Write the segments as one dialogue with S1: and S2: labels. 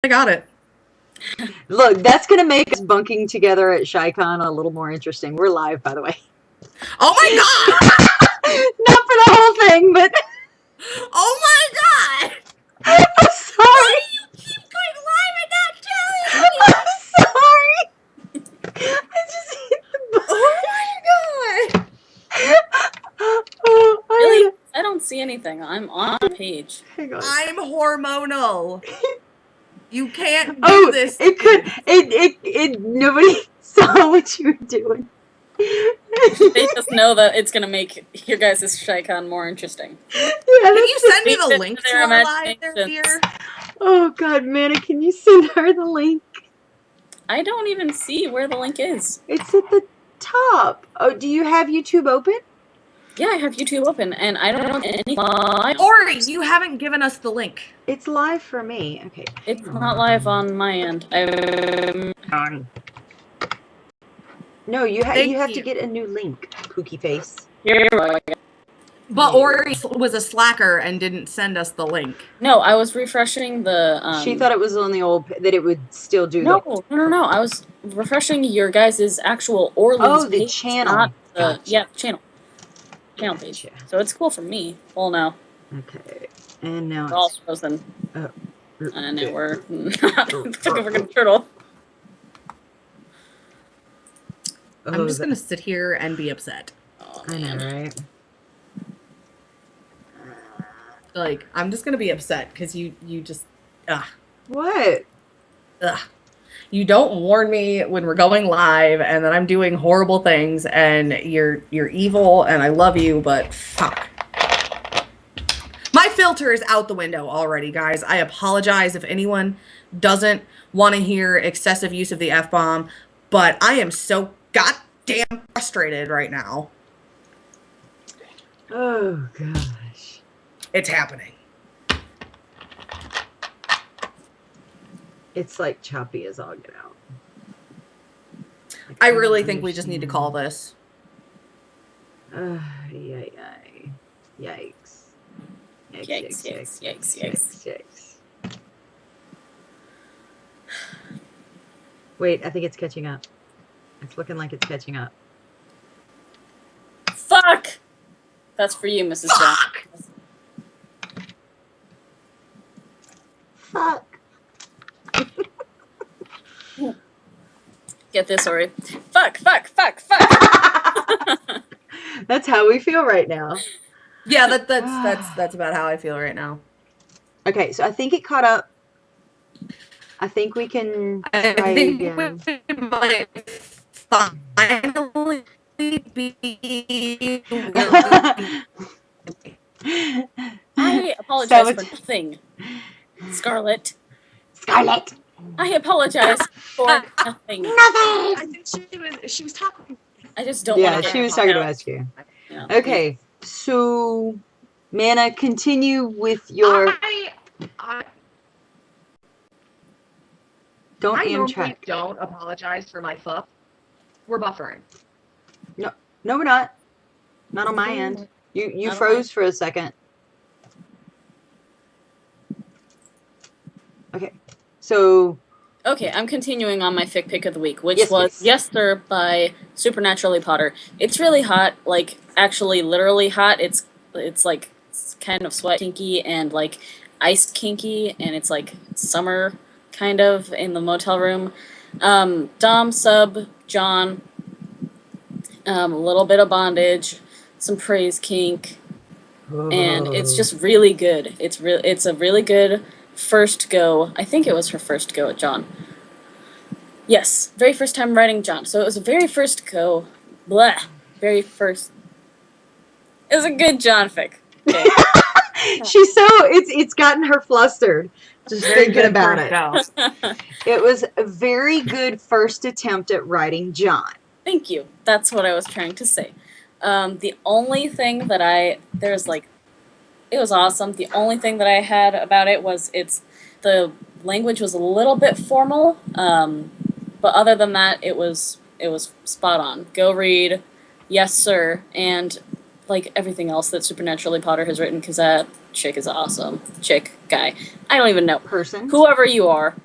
S1: I got it.
S2: Look, that's going to make us bunking together at ShyCon a little more interesting. We're live, by the way.
S1: Oh my god!
S2: Not for the whole thing, but...
S1: Oh my god!
S2: I'm sorry!
S1: Why do you keep going live and not telling me?
S2: I'm sorry! I just hit the button.
S1: Oh my god!
S2: Oh,
S3: Really? I don't see anything. I'm on the page.
S2: Hang on.
S1: I'm hormonal. You can't do this.
S2: Nobody saw what you were doing.
S3: They just know that it's gonna make your guys' ShyCon more interesting.
S2: Yeah,
S1: can you send me the
S3: Leave it
S1: link
S3: to
S1: to
S3: their
S1: our live there,
S3: imaginations.
S1: dear?
S2: Oh god, Manna, can you send her the link?
S3: I don't even see where the link is.
S2: It's at the top. Oh, do you have YouTube open?
S3: Yeah, I have YouTube open, and I don't know any live.
S1: Ori, you haven't given us the link.
S2: It's live for me. Okay.
S3: It's not live on my end.
S2: No, you have
S1: Thank
S2: to
S1: you.
S2: get a new link, Pookie Face.
S3: Here we go.
S1: But Ori was a slacker and didn't send us the link.
S3: No, I was refreshing the.
S2: She thought it was on the old that it would still do.
S3: No. I was refreshing your guys' actual Orli's
S2: the
S3: page,
S2: channel.
S3: not the
S2: Gotcha.
S3: channel page.
S2: Gotcha.
S3: So it's cool for me. Well, now
S2: Okay, and now
S3: we're all
S2: it's
S3: frozen,
S2: oh,
S3: and now we're not a freaking turtle.
S1: I'm just gonna sit here and be upset.
S3: Oh,
S2: I know,
S3: man.
S2: right?
S1: Like, I'm just gonna be upset because you just
S2: What?
S1: you don't warn me when we're going live, and then I'm doing horrible things, and you're evil, and I love you, but fuck. My filter is out the window already, guys. I apologize if anyone doesn't want to hear excessive use of the F-bomb, but I am so goddamn frustrated right now.
S2: Oh gosh.
S1: It's happening.
S2: It's like choppy as all get out.
S1: I really think we just need to call this.
S2: Yikes. Yikes. Wait, I think it's catching up. It's looking like it's catching up.
S3: Fuck! That's for you, Mrs.
S1: Fuck!
S2: Fuck.
S3: Get this, Ori. Fuck!
S2: That's how we feel right now.
S1: Yeah, that's about how I feel right now.
S2: Okay, so I think it caught up. I think we can try again.
S1: We might finally be.
S3: I apologize for nothing, Scarlet. I apologize for nothing.
S4: I think she was talking.
S3: I just don't want to get
S2: she was talking about you.
S3: Yeah.
S2: Okay, so Manna, continue with your. Don't
S4: I normally
S2: Amtrak.
S4: don't apologize for my fuck. We're buffering.
S2: No, we're not. Not on my end. You froze for a second. Okay, so.
S3: Okay, I'm continuing on my FigPic of the week, which was
S2: please.
S3: Yes Sir by Supernaturally Potter. It's really hot, like actually literally hot. It's like it's kind of sweat kinky and like ice kinky, and it's like summer kind of in the motel room. Dom, sub, John, a little bit of bondage, some praise kink, and it's just really good. It's a really good first go. I think it was her first go at John. Yes, very first time writing John. So it was a very first go. Blah. Very first. It was a good John fic. Okay.
S2: She's so it's gotten her flustered just thinking about it. It was a very good first attempt at writing John.
S3: Thank you. That's what I was trying to say. The only thing that it was awesome. The only thing that I had about it was the language was a little bit formal, but other than that, it was spot on. Go read, Yes Sir, and like everything else that Supernaturally Potter has written, because that chick is awesome. Chick, guy, I don't even know.
S2: Person.
S3: Whoever you are,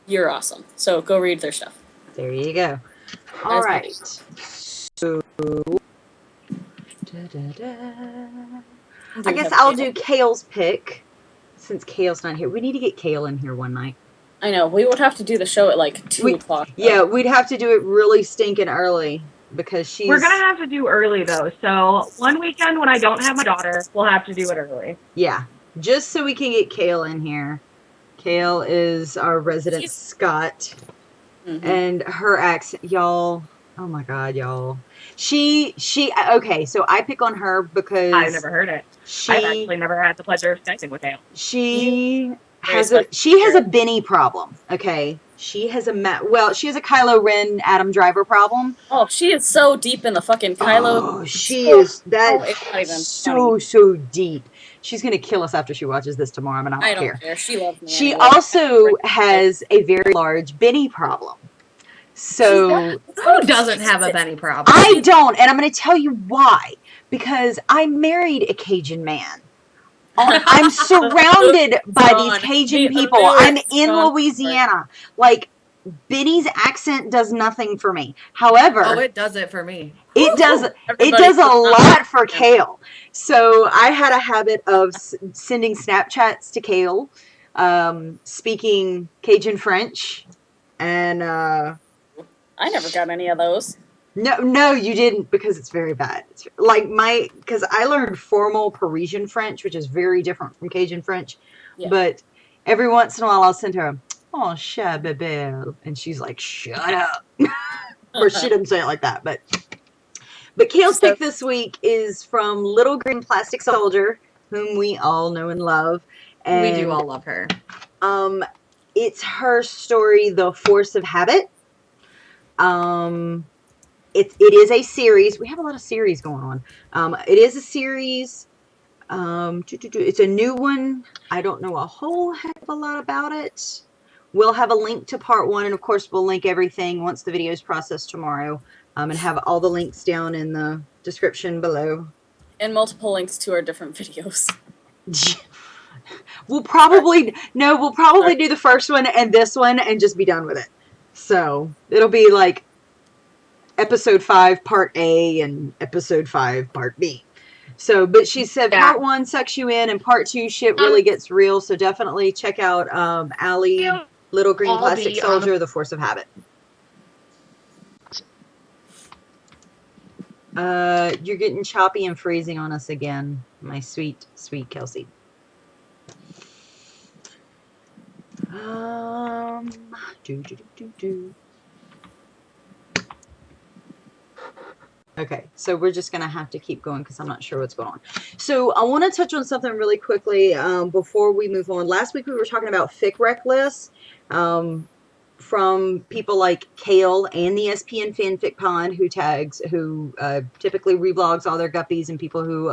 S3: You're awesome. So go read their stuff.
S2: There you go. All
S3: That's
S2: right. So, I guess I'll do Kale's Pick since Kale's not here. We need to get Kale in here one night.
S3: I know. We would have to do the show at like 2 o'clock.
S2: Yeah, we'd have to do it really stinking early because she's...
S1: We're going to have to do early, though. So one weekend when I don't have my daughter, we'll have to do it early.
S2: Yeah, just so we can get Kale in here. Kale is our resident Scot. And her accent, y'all, oh my God, y'all. Okay, so I pick on her because...
S1: I've never heard it. I've actually never had the pleasure of Skyping with Kale.
S2: She has a Benny problem, okay? She has a Kylo Ren Adam Driver problem.
S3: Oh, she is so deep in the fucking Kylo.
S2: Oh, she is so deep. She's gonna kill us after she watches this tomorrow, but I don't care.
S3: She loves me.
S2: She also has a very large Benny problem. So
S1: who doesn't have a Benny problem?
S2: I don't, and I'm gonna tell you why. Because I married a Cajun man. I'm surrounded by these Cajun people. I'm in Louisiana. Like, Benny's accent does nothing for me. However,
S1: it does it for me.
S2: It does a lot for Kale. So I had a habit of sending Snapchats to Kale, speaking Cajun French, and
S3: I never got any of those.
S2: No, you didn't, because it's very bad. It's because I learned formal Parisian French, which is very different from Cajun French. Yeah. But every once in a while, I'll send her, "Oh, chat bébé," and she's like, "Shut up." Or she didn't say it like that, but Kale's Pick this week is from Little Green Plastic Soldier, whom we all know and love. And
S1: we do all love her.
S2: It's her story, The Force of Habit. It is a series. We have a lot of series going on. It is a series. It's a new one. I don't know a whole heck of a lot about it. We'll have a link to part 1, and of course we'll link everything once the video is processed tomorrow, and have all the links down in the description below.
S3: And multiple links to our different videos.
S2: We'll probably do the first one and this one and just be done with it. So it'll be like episode 5 part A and episode 5 part B. So, but she said part 1 sucks you in and part 2 shit really gets real. So definitely check out Allie, Little Green Plastic Soldier, The Force of Habit. You're getting choppy and freezing on us again, my sweet, sweet Kelsey. Okay, so we're just going to have to keep going because I'm not sure what's going on. So I want to touch on something really quickly before we move on. Last week we were talking about FigPic lists from people like Kale and the SPN Fanfic Pond who typically reblogs all their guppies and people who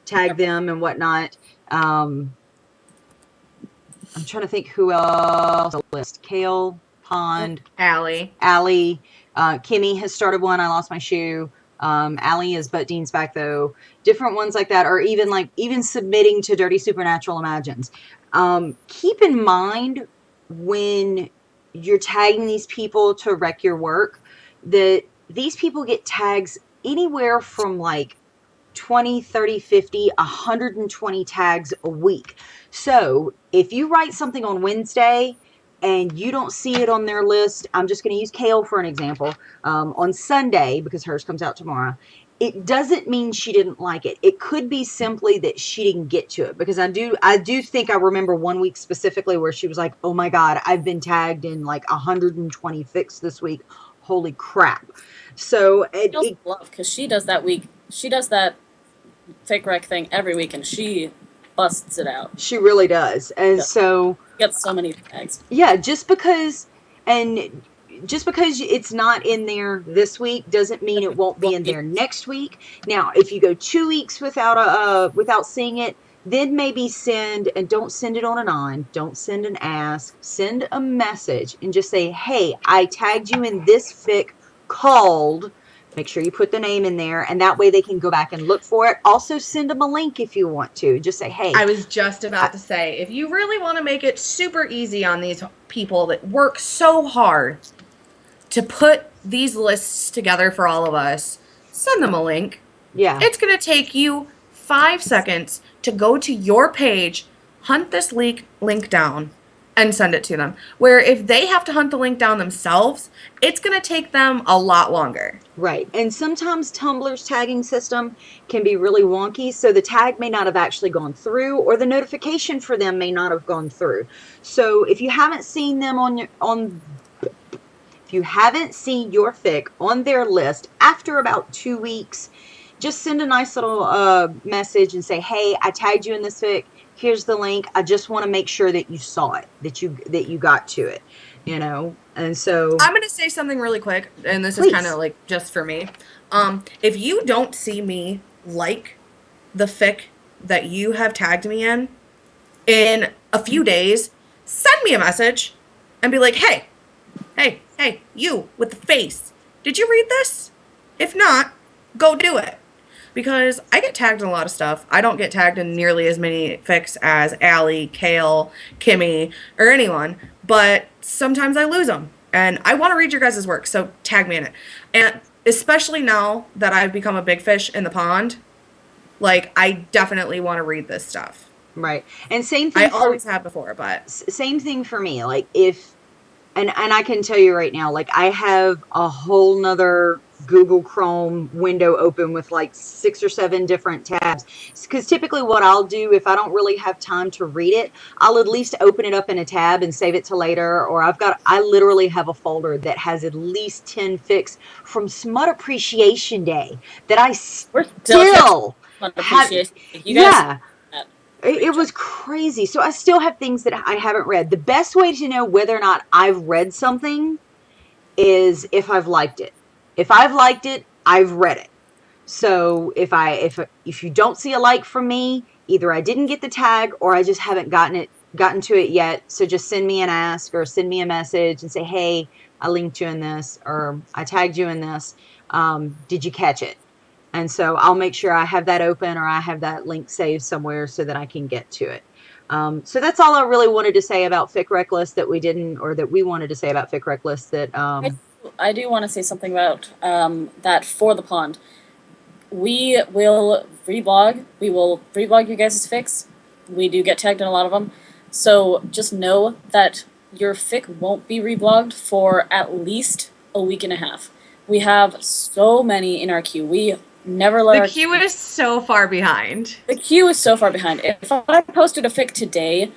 S2: tag them and whatnot. I'm trying to think who else on the list. Kale, Pond,
S1: Allie.
S2: Kimmy has started one. I lost my shoe. Allie is Butt Dean's back though. Different ones like that, or even submitting to Dirty Supernatural Imagines. Keep in mind when you're tagging these people to wreck your work that these people get tags anywhere from like 20, 30, 50, 120 tags a week. So if you write something on Wednesday and you don't see it on their list, I'm just going to use Kale for an example, on Sunday, because hers comes out tomorrow, it doesn't mean she didn't like it. It could be simply that she didn't get to it, because I do think I remember one week specifically where she was like, oh my God, I've been tagged in like 120 fics this week. Holy crap. So
S3: because she does that fake rec thing every week, and she busts it out.
S2: She really does. And so
S3: she gets so many tags.
S2: Yeah, just because it's not in there this week doesn't mean it won't be in there next week. Now, if you go 2 weeks without seeing it, then maybe don't send it on an on, don't send an ask, send a message and just say, hey, I tagged you in this fic called Make sure you put the name in there, and that way they can go back and look for it. Also, send them a link if you want to. Just say, hey.
S1: I was just about to say, if you really want to make it super easy on these people that work so hard to put these lists together for all of us, send them a link.
S2: Yeah.
S1: It's going to take you 5 seconds to go to your page, hunt this link down, and send it to them. Where if they have to hunt the link down themselves, it's going to take them a lot longer.
S2: Right. And sometimes Tumblr's tagging system can be really wonky, so the tag may not have actually gone through, or the notification for them may not have gone through. So if you haven't seen them if you haven't seen your fic on their list after about 2 weeks, just send a nice little message and say, hey, I tagged you in this fic. Here's the link. I just want to make sure that you saw it, that you got to it, you know. And so
S1: I'm going to say something really quick, and this
S2: Please.
S1: is kind of like just for me. If you don't see me like the fic that you have tagged me in a few days, send me a message and be like, hey, you with the face, did you read this? If not, go do it. Because I get tagged in a lot of stuff. I don't get tagged in nearly as many fics as Allie, Kale, Kimmy, or anyone. But sometimes I lose them. And I want to read your guys' work, so tag me in it. And especially now that I've become a big fish in the pond, like, I definitely want to read this stuff.
S2: right. And same thing.
S1: I always have before, but
S2: same thing for me. Like if, and I can tell you right now, like I have a whole nother Google Chrome window open with like 6 or 7 different tabs. Because typically what I'll do if I don't really have time to read it, I'll at least open it up in a tab and save it to later. Or I literally have a folder that has at least 10 fics from Smut Appreciation Day that I
S3: We're
S2: still have.
S3: appreciation. You guys,
S2: Yeah. It was crazy. So I still have things that I haven't read. The best way to know whether or not I've read something is if I've liked it. If I've liked it, I've read it. So if you don't see a like from me, either I didn't get the tag or I just haven't gotten to it yet. So just send me an ask or send me a message and say, hey, I linked you in this, or I tagged you in this. Did you catch it? And so I'll make sure I have that open or I have that link saved somewhere so that I can get to it. So that's all I really wanted to say about Fic Reckless that we didn't, or that we wanted to say about Fic Reckless that...
S3: I do want to say something about that for the pond. We will reblog. We will reblog your guys' fics. We do get tagged in a lot of them. So just know that your fic won't be reblogged for at least a week and a half. We have so many in our queue. We never let
S1: the queue is so far behind.
S3: The queue is so far behind. If I posted a fic today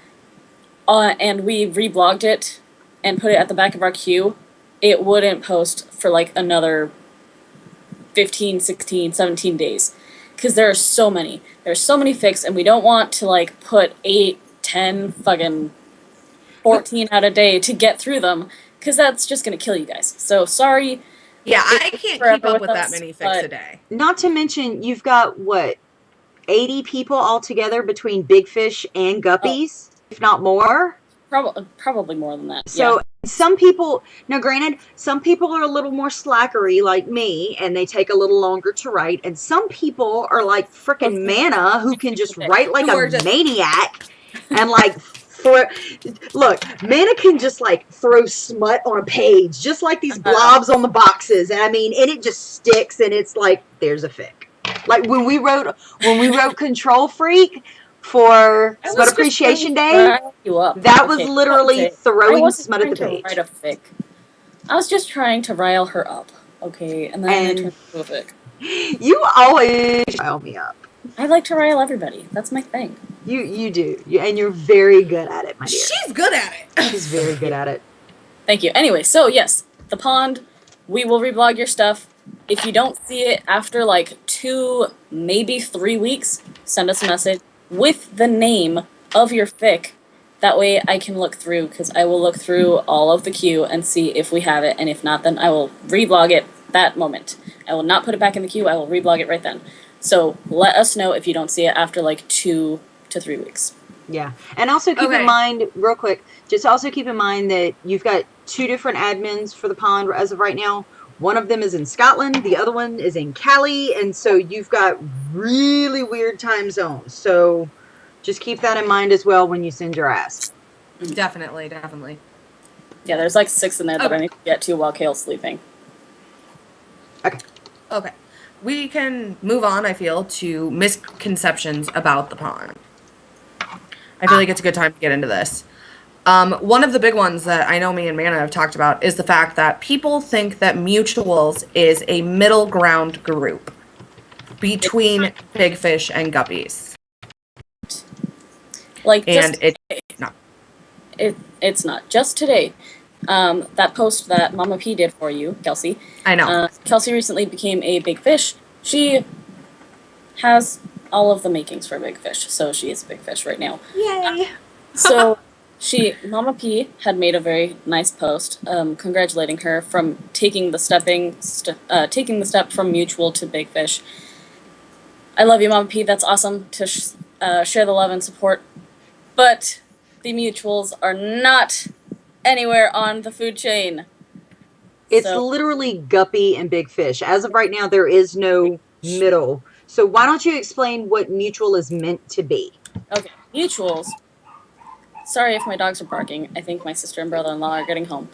S3: and we reblogged it and put it at the back of our queue, it wouldn't post for like another 15, 16, 17 days. Because there are so many. There's so many fics, and we don't want to like put 8, 10, fucking 14 out a day to get through them, because that's just going to kill you guys. So sorry.
S1: Yeah, I can't keep up with that many fics a day.
S2: Not to mention, you've got, what, 80 people altogether between big fish and guppies, if not more?
S3: Probably more than that.
S2: So
S3: yeah.
S2: Some people, now granted, some people are a little more slackery like me, and they take a little longer to write, and some people are like frickin' Mana who can just write like a maniac and like... Look, Mana can just like throw smut on a page, just like these blobs on the boxes, and I mean, and it just sticks, and it's like there's a fic. Like when we wrote Control Freak for Smut Appreciation Day, that was literally throwing smut at the page.
S3: Write a fic. I was just trying to rile her up, okay, and then I turned into a fic.
S2: You always rile me up.
S3: I like to rile everybody. That's my thing.
S2: You do. And you're very good at it, my dear.
S1: She's good at it.
S2: She's very good at it.
S3: Thank you. Anyway, so yes, the pond, we will reblog your stuff. If you don't see it after like 2, maybe 3 weeks, send us a message with the name of your fic. That way I can look through, because I will look through all of the queue and see if we have it, and if not, then I will reblog it that moment. I will not put it back in the queue. I will reblog it right then. So let us know if you don't see it after like 2 to 3 weeks.
S2: Yeah. And also keep in mind, real quick, just also keep in mind that you've got 2 different admins for the pond as of right now. One of them is in Scotland, the other one is in Cali, and so you've got really weird time zones. So just keep that in mind as well when you send your ask.
S1: Definitely, definitely.
S3: Yeah, there's like 6 in there that
S1: Okay.
S3: I need to get to while Kale's sleeping.
S1: Okay. We can move on, I feel, to misconceptions about the pond. I feel like it's a good time to get into this. One of the big ones that I know me and Mana have talked about is the fact that people think that mutuals is a middle ground group between big fish and guppies.
S3: Like,
S1: And
S3: just
S1: it's not.
S3: it's not. Just today, that post that Mama P did for you, Kelsey.
S1: I know.
S3: Kelsey recently became a big fish. She has all of the makings for a big fish, so she is a big fish right now.
S1: Yay!
S3: So Mama P had made a very nice post, congratulating her from taking the step from mutual to big fish. I love you, Mama P. That's awesome to share the love and support, but the mutuals are not anywhere on the food chain.
S2: It's
S3: So,
S2: literally guppy and big fish. As of right now, there is no middle. So why don't you explain what mutual is meant to be?
S3: okay, mutuals. Sorry if my dogs are barking. I think my sister and brother-in-law are getting home.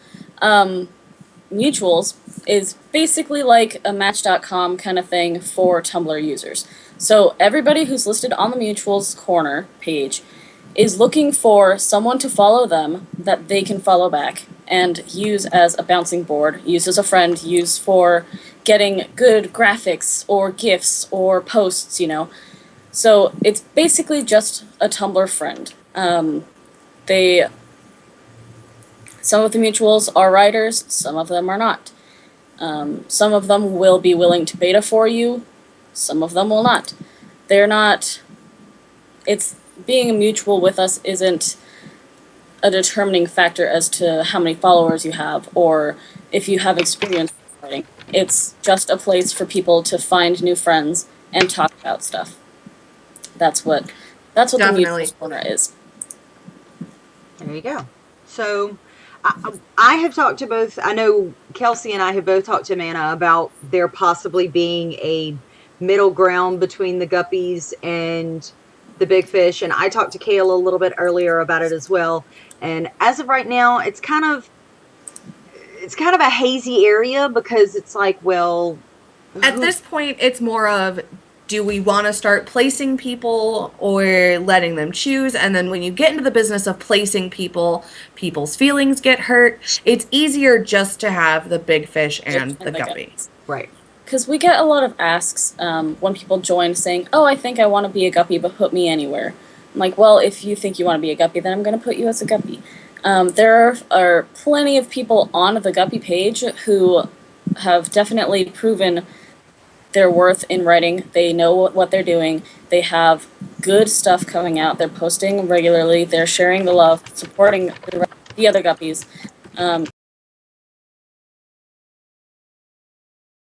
S3: Mutuals is basically like a Match.com kind of thing for Tumblr users. So everybody who's listed on the Mutuals corner page is looking for someone to follow them that they can follow back and use as a bouncing board, use as a friend, use for getting good graphics or GIFs or posts, you know. So it's basically just a Tumblr friend. Some of the mutuals are writers, some of them are not. Some of them will be willing to beta for you, some of them will not. They're not. Being a mutual with us isn't a determining factor as to how many followers you have or if you have experience writing. It's just a place for people to find new friends and talk about stuff. That's what the
S1: Definitely.
S3: mutuals corner is.
S2: There you go. So I have talked to both, I know Kelsey and I have both talked to Mana about there possibly being a middle ground between the guppies and the big fish. And I talked to Kale a little bit earlier about it as well. And as of right now, it's kind of a hazy area because it's like, well,
S1: At this point, it's more of, do we want to start placing people or letting them choose? And then when you get into the business of placing people, people's feelings get hurt. It's easier just to have the big fish and the guppy.
S2: right.
S3: Because we get a lot of asks when people join saying, oh, I think I want to be a guppy, but put me anywhere. I'm like, well, if you think you want to be a guppy, then I'm going to put you as a guppy. There are plenty of people on the guppy page who have definitely proven their worth in writing. They know what they're doing. They have good stuff coming out. They're posting regularly. They're sharing the love, supporting the other guppies.